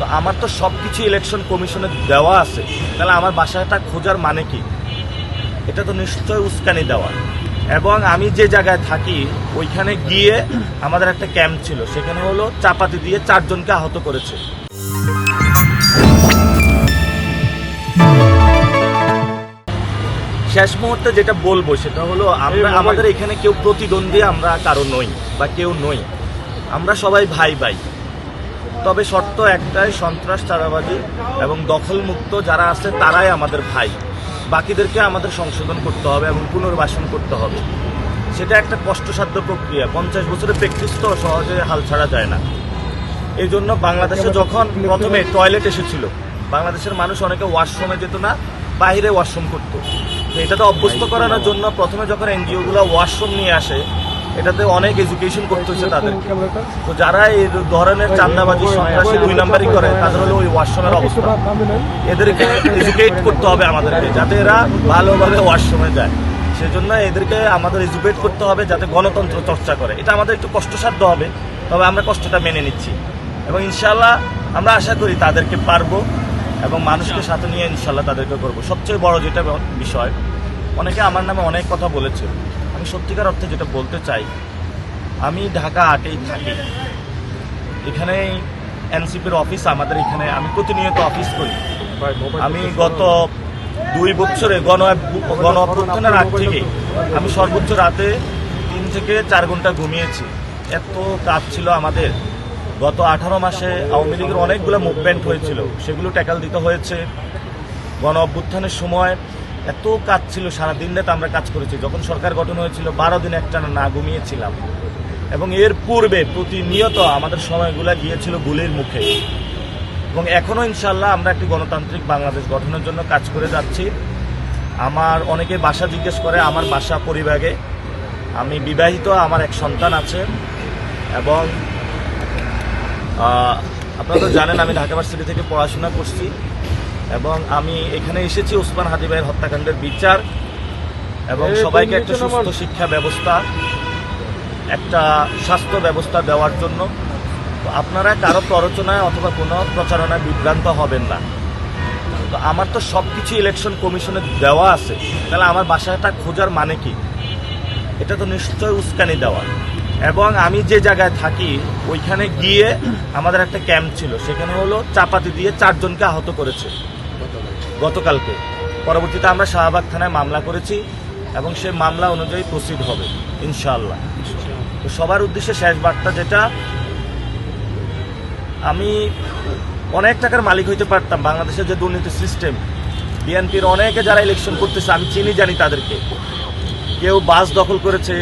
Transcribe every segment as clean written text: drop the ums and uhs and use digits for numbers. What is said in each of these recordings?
তো আমার তো সব কিছু ইলেকশন কমিশনে দেওয়া আছে, তাহলে আমার বাসাটা খোঁজার মানে কি? এটা তো নিশ্চয়ই উস্কানি দেওয়া। এবং আমি যে জায়গায় থাকি ওইখানে গিয়ে আমাদের একটা ক্যাম্প ছিল, সেখানে হলো চাপাতি দিয়ে 4 জনকে আহত করেছে। শেষ মুহূর্তে যেটা বলবো সেটা হলো আমাদের এখানে কেউ প্রতিদ্বন্দ্বী আমরা কারো নই বা কেউ নই, আমরা সবাই ভাই ভাই। তবে শর্ত একটাই, সন্ত্রাস, চাঁদাবাজি এবং দখলমুক্ত যারা আছে তারাই আমাদের ভাই, বাকিদেরকে আমাদের সংশোধন করতে হবে এবং পুনর্বাসন করতে হবে। সেটা একটা কষ্টসাধ্য প্রক্রিয়া, 50 বছরের প্র্যাকটিস তো সহজে হাল ছাড়া যায় না। এই জন্য বাংলাদেশে যখন প্রথমে টয়লেট এসেছিল, বাংলাদেশের মানুষ অনেকে ওয়াশরুমে যেত না, বাইরে ওয়াশরুম করতো। তো এটাতে অভ্যস্ত করানোর জন্য প্রথমে যখন এনজিওগুলো ওয়াশরুম নিয়ে আসে, এটাতে অনেক এডুকেশন করতে হচ্ছে তাদের। তো যারা এই ধরনের চাঁদাবাজি, সন্ত্রাসী 2 নাম্বারই করে, তাদের হলো ওই ওয়াশরুমের অবস্থা। এদেরকে এডুকেট করতে হবে আমাদেরকে, যাতে এরা ভালোভাবে ওয়াশরুমে যায়। সেজন্য এদেরকে আমাদের এডুকেট করতে হবে যাতে গণতন্ত্র চর্চা করে। এটা আমাদের একটু কষ্টসাধ্য হবে, তবে আমরা কষ্টটা মেনে নিচ্ছি এবং ইনশাল্লাহ আমরা আশা করি তাদেরকে পারবো এবং মানুষকে সাথে নিয়ে ইনশাল্লাহ তাদেরকে করবো। সবচেয়ে বড় যেটা বিষয়, অনেকে আমার নামে অনেক কথা বলেছে, আমি সত্যিকার অর্থে যেটা বলতে চাই, আমি ঢাকা 8-এই থাকি। এখানেই এনসিপির অফিস আমাদের এখানে, আমি প্রতিনিয়ত অফিস করি। আমি গত 2 বছরে গণ অভ্যুত্থানের আগ থেকে আমি সর্বোচ্চ রাতে 3 থেকে 4 ঘন্টা ঘুমিয়েছি। এত কাজ ছিল আমাদের। গত 18 মাসে আওয়ামী লীগের অনেকগুলো মুভমেন্ট হয়েছিল, সেগুলো ট্যাকল দিতে হয়েছে। গণ অভ্যুত্থানের সময় এত কাজ ছিল, সারাদিন রাত আমরা কাজ করেছি। যখন সরকার গঠন হয়েছিল 12 দিন একটানা না ঘুমিয়েছিলাম। এবং এর পূর্বে প্রতিনিয়ত আমাদের সময়গুলো গিয়েছিল গুলির মুখে। এবং এখনও ইনশাল্লাহ আমরা একটি গণতান্ত্রিক বাংলাদেশ গঠনের জন্য কাজ করে যাচ্ছি। আমার অনেকে বাসা জিজ্ঞেস করে, আমার বাসা পরিবারে। আমি বিবাহিত, আমার এক সন্তান আছে। এবং আপনারা তো জানেন আমি ঢাকা ভার্সিটি থেকে পড়াশোনা করছি এবং আমি এখানে এসেছি ওসমান হাদি ভাইয়ের হত্যাকাণ্ডের বিচার এবং সবাইকে একটা সুস্থ শিক্ষা ব্যবস্থা, একটা স্বাস্থ্য ব্যবস্থা দেওয়ার জন্য। তো আপনারা কারো প্ররোচনায় অথবা কোনো প্রচারণায় বিভ্রান্ত হবেন না। তো আমার তো সব কিছু ইলেকশন কমিশনে দেওয়া আছে, তাহলে আমার বাসাটা খোঁজার মানে কি? এটা তো নিশ্চয়ই উস্কানি দেওয়া। এবং আমি যে জায়গায় থাকি ওইখানে গিয়ে আমাদের একটা ক্যাম্প ছিল, সেখানে হলো চাপাতি দিয়ে 4 জনকে আহত করেছে গতকালকে। পরবর্তীতে আমরা শাহবাগ থানায় মামলা করেছি এবং সেই মামলা অনুযায়ী প্রসিড হবে ইনশাআল্লাহ। তো সবার উদ্দেশ্যে শেষ বার্তা যেটা, আমি অনেক টাকার মালিক হইতে পারতাম। বাংলাদেশের যে দুর্নীতি সিস্টেম, বিএনপির অনেকে যারা ইলেকশন করতেছে আমি চিনি, জানি তাদেরকে। কেউ বাস দখল করেছে,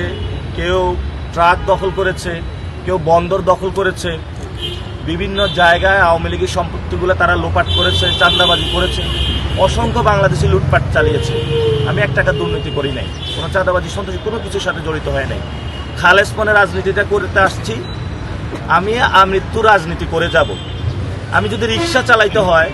কেউ ট্রাক দখল করেছে, কেউ বন্দর দখল করেছে, বিভিন্ন জায়গায় আওয়ামী লীগের সম্পত্তিগুলো তারা লোপাট করেছে, চাঁদাবাজি করেছে, অসংখ্য বাংলাদেশি লুটপাট চালিয়েছে। আমি 1 টাকা দুর্নীতি করি নাই, কোনো চাঁদাবাজি, সন্ত্রাসী কোনো কিছুর সাথে জড়িত হয় নাই। খালেসপনের রাজনীতিটা করতে আসছি, আমি আমৃত্যু রাজনীতি করে যাব। আমি যদি রিক্সা চালাইতে হয়,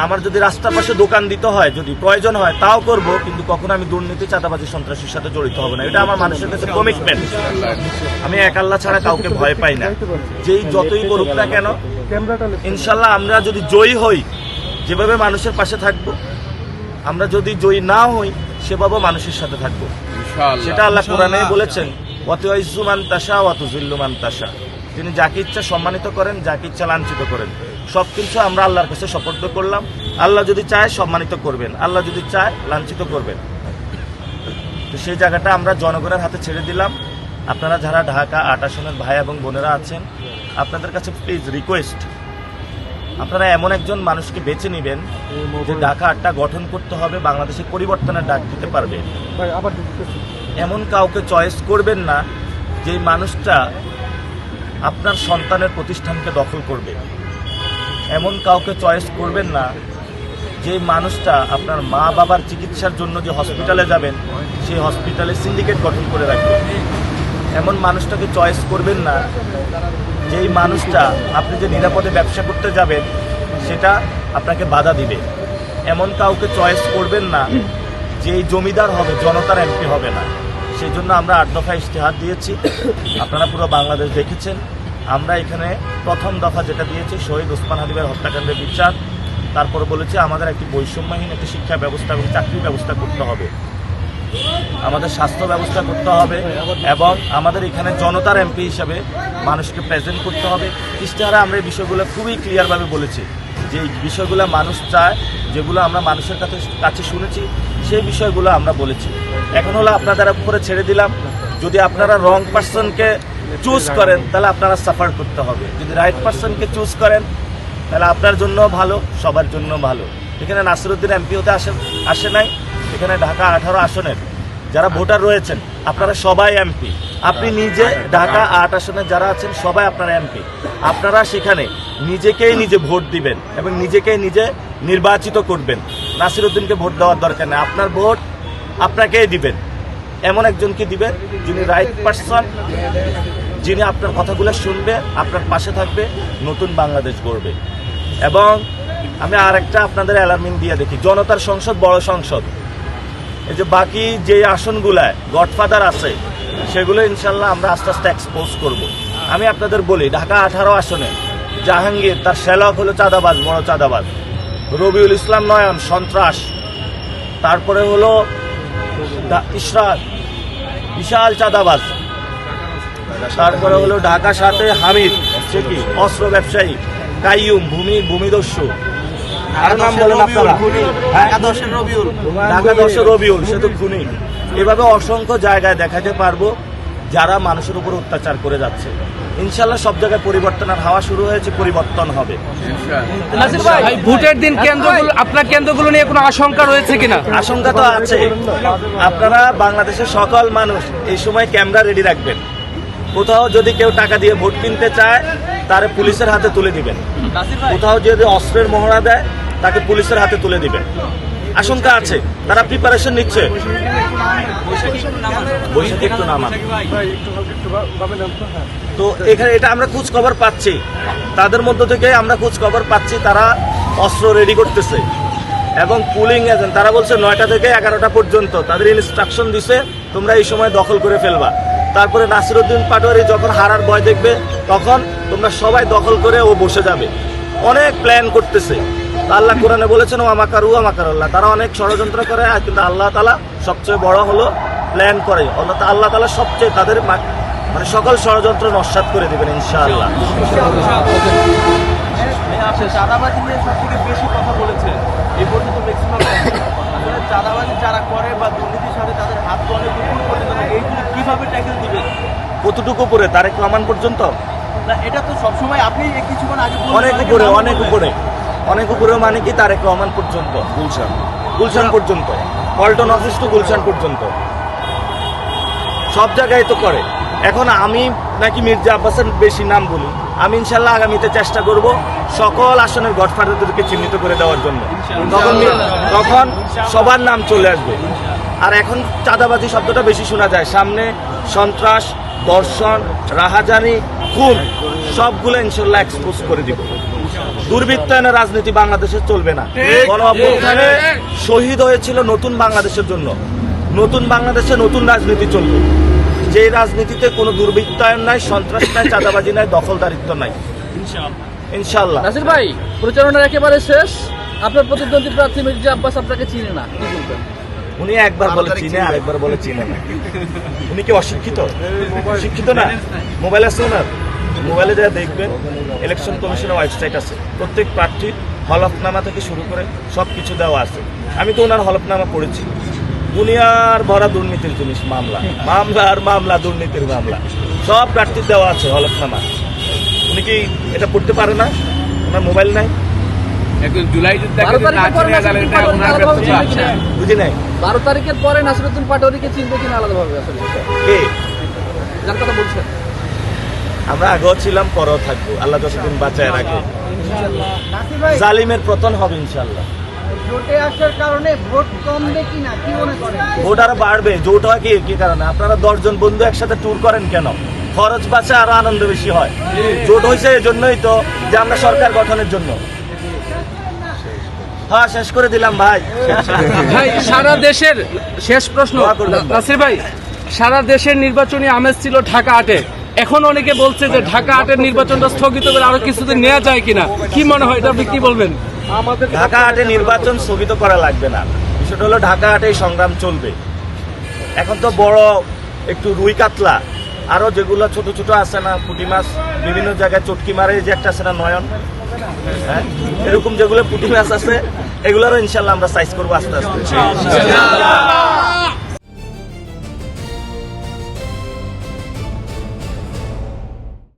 আমার যদি রাস্তার পাশে দোকান দিতে হয়, যদি প্রয়োজন হয় তাও করব, কিন্তু কখনো আমি দুর্নীতি, চাঁদাবাজি, সন্ত্রাসীর সাথে জড়িত হব না। এটা আমার মানুষের কাছে কমিটমেন্ট। আমি এক আল্লাহ ছাড়া কাউকে ভয় পাই না, যেই যতই করুক না কেন। ইনশাল্লাহ আমরা যদি জয়ী হই, যেভাবে মানুষের পাশে থাকব, আমরা যদি জয়ী না হই সেভাবে মানুষের সাথে থাকবো। সেটা আল্লাহ কোরআনে বলেছেন, ওয়াতুইজ্জু মান তাশা ওয়া তুযিল্লু মান তাশা। তিনি যাকে ইচ্ছা সম্মানিত করেন, যাকে ইচ্ছা লাঞ্ছিত করেন। সব কিছু আমরা আল্লাহর কাছে সুপর্দ করলাম। আল্লাহ যদি চায় সম্মানিত করবেন, আল্লাহ যদি চায় লাঞ্ছিত করবেন। তো সেই জায়গাটা আমরা জনগণের হাতে ছেড়ে দিলাম। আপনারা যারা ঢাকা 8 আসনের ভাই এবং বোনেরা আছেন, আপনাদের কাছে প্লিজ রিকোয়েস্ট, আপনারা এমন একজন মানুষকে বেছে নেবেন যে ঢাকা 8টা গঠন করতে হবে, বাংলাদেশের পরিবর্তনের ডাক দিতে পারবে। এমন কাউকে চয়েস করবেন না যে মানুষটা আপনার সন্তানের প্রতিষ্ঠানকে দখল করবে। এমন কাউকে চয়েস করবেন না যে মানুষটা আপনার মা বাবার চিকিৎসার জন্য যে হসপিটালে যাবেন, সেই হসপিটালে সিন্ডিকেট গঠন করে রাখবে। এমন মানুষটাকে চয়েস করবেন না যেই মানুষটা আপনি যে নিরাপদে ব্যবসা করতে যাবেন সেটা আপনাকে বাধা দিবে। এমন কাউকে চয়েস করবেন না যেই জমিদার হবে, জনতার এমপি হবে না। সেই জন্য আমরা 8 দফা ইশতেহার দিয়েছি, আপনারা পুরো বাংলাদেশ দেখেছেন। আমরা এখানে প্রথম দফা যেটা দিয়েছি শহীদ ওসমান হাদি ভাইয়ের হত্যাকাণ্ডের বিচার, তারপরে বলেছি আমাদের একটি বৈষম্যহীন একটি শিক্ষা ব্যবস্থা এবং চাকরি ব্যবস্থা করতে হবে, আমাদের স্বাস্থ্য ব্যবস্থা করতে হবে এবং আমাদের এখানে জনতার এমপি হিসাবে মানুষকে প্রেজেন্ট করতে হবে। ইশতেহারে আমরা এই বিষয়গুলো খুবই ক্লিয়ারভাবে বলেছি যে এই বিষয়গুলো মানুষ চায়, যেগুলো আমরা মানুষের কাছে শুনেছি সেই বিষয়গুলো আমরা বলেছি। এখন হলো আপনাদের উপরে ছেড়ে দিলাম, যদি আপনারা রং পার্সনকে চুজ করেন তাহলে আপনারা সাফার করতে হবে, যদি রাইট পার্সনকে চুজ করেন তাহলে আপনার জন্য ভালো, সবার জন্য ভালো। এখানে নাসিরউদ্দিন এমপি হতে আসে নাই, এখানে ঢাকা 18 আসনের যারা ভোটার রয়েছেন আপনারা সবাই এমপি, আপনি নিজে ঢাকা 8 আসনে যারা আছেন সবাই আপনারা এমপি, আপনারা সেখানে নিজেকেই নিজে ভোট দিবেন এবং নিজেকেই নিজে নির্বাচিত করবেন। নাসিরউদ্দিনকে ভোট দেওয়ার দরকার নেই, আপনার ভোট আপনাকেই দিবেন, এমন একজনকে দিবেন যিনি রাইট পারসন, যিনি আপনার কথাগুলো শুনবে, আপনার পাশে থাকবে, নতুন বাংলাদেশ গড়বে। এবং আমি আরেকটা আপনাদের অ্যালার্মিং দিয়ে দেখি, জনতার সংসদ বড় সংসদ, এই যে বাকি যে আসনগুলায় গডফাদার আছে সেগুলো ইনশাল্লাহ আমরা আস্তে আস্তে এক্সপোজ করব। আমি আপনাদের বলি ঢাকা 18 আসনে জাহাঙ্গীর তার শ্যালক হলো চাঁদাবাজ, বড় চাঁদাবাজ, রবিউল ইসলাম নয়ন সন্ত্রাস, তারপরে হলো ইশরাক বিশাল চাঁদাবাজ, তারপরে হলো ঢাকা 7 হামিদ সে কি অস্ত্র ব্যবসায়ী, কাইয়ুম ভূমিদস্যু, আর নাম বলেন আপনারা, ঢাকা 10 রবিউল সে তো খুনি। এভাবে অসংখ্য জায়গায় দেখাতে পারবো যারা মানুষের উপর অত্যাচার করে যাচ্ছে। ইনশাল্লাহ সব জায়গায় পরিবর্তনের হাওয়া শুরু হয়েছে, পরিবর্তন হবে। নাসির ভাই, ভোটের দিন কেন্দ্রগুলো, আপনার কেন্দ্রগুলো নিয়ে কোনো আশঙ্কা রয়েছে কিনা? আশঙ্কা তো আছে। আপনারা বাংলাদেশের সকল মানুষ এই সময় ক্যামেরা রেডি রাখবেন, কোথাও যদি কেউ টাকা দিয়ে ভোট কিনতে চায় তারে পুলিশের হাতে তুলে দিবেন, কোথাও যদি অস্ত্রের মহড়া দেয় তাকে পুলিশের হাতে তুলে দিবেন। আশঙ্কা আছে, তারা প্রিপারেশন নিচ্ছে। বৈশাখী একটু নামান। তো এখানে এটা আমরা খোঁজ খবর পাচ্ছি, তাদের মধ্য থেকে আমরা খোঁজ খবর পাচ্ছি তারা অস্ত্র রেডি করতেছে এবং পুলিং এজেন্ট তারা বলছে 9টা থেকে 11টা পর্যন্ত তাদের ইনস্ট্রাকশন দিছে তোমরা এই সময় দখল করে ফেলবা। তারপরে নাসিরউদ্দিন পাটোয়ারি যখন হারার ভয় দেখবে তখন তোমরা সবাই দখল করে ও বসে যাবে। অনেক প্ল্যান করতেছে। আল্লাহ কোরআনে বলেছেন ও আমাকার আল্লাহ, তারা অনেক ষড়যন্ত্র করে, কিন্তু আল্লাহ তাআলা সবচেয়ে বড় হলো প্ল্যান করে। আল্লাহ তাআলা সবচেয়ে তাদের মানে সকল ষড়যন্ত্র নস্যাৎ করে দেবেন ইনশাআল্লাহ। চাঁদাবাজি নিয়ে সবথেকে বেশি কথা বলেছে এই পর্যন্ত ম্যাক্সিমাম। আসলে চাঁদাবাজি যারা করে বা দুর্নীতির সাথে তাদের হাত তো অনেক উপর পর্যন্ত, এইগুলো কিভাবে ট্যাকেল দিবেন? কতটুকু উপরে? তারেক রহমান পর্যন্ত? না, এটা তো সবসময় আপনি কিছুক্ষণ আগে অনেক উপরে, অনেক উপরে, অনেক উপরে মানে কি তারেক রহমান পর্যন্ত, গুলশান পর্যন্ত, পল্টন অফিস টু গুলশান পর্যন্ত সব জায়গায় তো করে। এখন আমি নাকি মির্জা আব্বাসের বেশি নাম বলি, আমি ইনশাল্লাহ আগামীতে চেষ্টা করব সকল আসনের গডফাদারদেরকে চিহ্নিত করে দেওয়ার জন্য, তখন সবার নাম চলে আসবে। আর এখন চাঁদাবাজি শব্দটা বেশি শোনা যায়, সামনে সন্ত্রাস, দর্শন, রাহাজানি, খুন সবগুলো ইনশাল্লাহ এক্সপোজ করে দিব। দুর্বৃত্তায়নের রাজনীতি বাংলাদেশে চলবে না। গণঅভ্যুত্থানে শহীদ হয়েছিল নতুন বাংলাদেশের জন্য, নতুন বাংলাদেশে নতুন রাজনীতি চলবে, যে রাজনীতিতে কোনো দুর্বৃত্তায়ন নাই, সন্ত্রাস নাই, চাঁদাবাজি নাই, দখলদারিত্ব নাই ইনশাআল্লাহ। নাসির ভাই, প্রচারণার একেবারে শেষ, আপনার প্রতিদ্বন্দ্বী প্রার্থী মির্জা আব্বাস আপনাকে চিনে না, কি বলবেন? উনি একবার বলে চিনে, আরেকবার বলে চিনে না। উনি কি অশিক্ষিত? শিক্ষিত না? মোবাইল আছে ওনার, মোবাইলে যা দেখবেন ইলেকশন কমিশনের ওয়েবসাইট আছে, প্রত্যেক প্রার্থীর হলফনামা থেকে শুরু করে সব কিছু দেওয়া আছে। আমি তো ওনার হলফনামা পড়েছি। দুনিয়ার ভরা দুর্নীতির জিনিস, মামলা আর মামলা, দুর্নীতির মামলা, সব প্রার্থীর দেওয়া আছে হলফনামা। উনি কি এটা পড়তে পারে না? ওনার মোবাইল নাই? বুঝি নাই। 12 তারিখের পরে নাসিরউদ্দিন পাটোয়ারিকে চিনবে কিনা আলাদাভাবে? আসলে কে যার কথা বলছেন? আমরা আগেও ছিলাম, পরেও থাকবো, আল্লাহ যতদিন বাঁচায় রাখে। জালিমের পতন হবে ইনশাল্লাহ। জোটে আসার কারণে ভোট কমবে কিনা কি মনে করেন? ভোট আরো বাড়বে। জোট হয় কি কারণে? আপনারা 10 জন বন্ধু একসাথে ট্যুর করেন কেন? খরচ বাঁচে, আরো আনন্দ বেশি হয়। জোট হয়েছে এজন্যই তো যে আমরা সরকার গঠনের জন্য। হ্যাঁ, শেষ করে দিলাম ভাই। ভাই, সারা দেশের শেষ প্রশ্ন নাসির ভাই, সারা দেশের নির্বাচনী আমেজ ছিল ঢাকা 8-এ, এখন অনেকে বলছে যে ঢাকা হাটের নির্বাচনটা স্থগিত করে আরো কিছুদিন নেওয়া যায় কিনা, কি মনে হয় এটা আপনি কি বলবেন? ঢাকা হাটে নির্বাচন স্থগিত করা লাগবে না, বিষয়টা হলো ঢাকা হাটে সংগ্রাম চলবে। এখন তো বড় একটু রুই কাতলা আরো যেগুলো ছোট ছোট আছে না, পুঁটি মাছ বিভিন্ন জায়গায় চটকি মারে যে একটা আছে না নয়ন, হ্যাঁ এরকম যেগুলো পুঁটি মাছ আছে এগুলোরও ইনশাল্লাহ আমরা সাইজ করবো আস্তে আস্তে।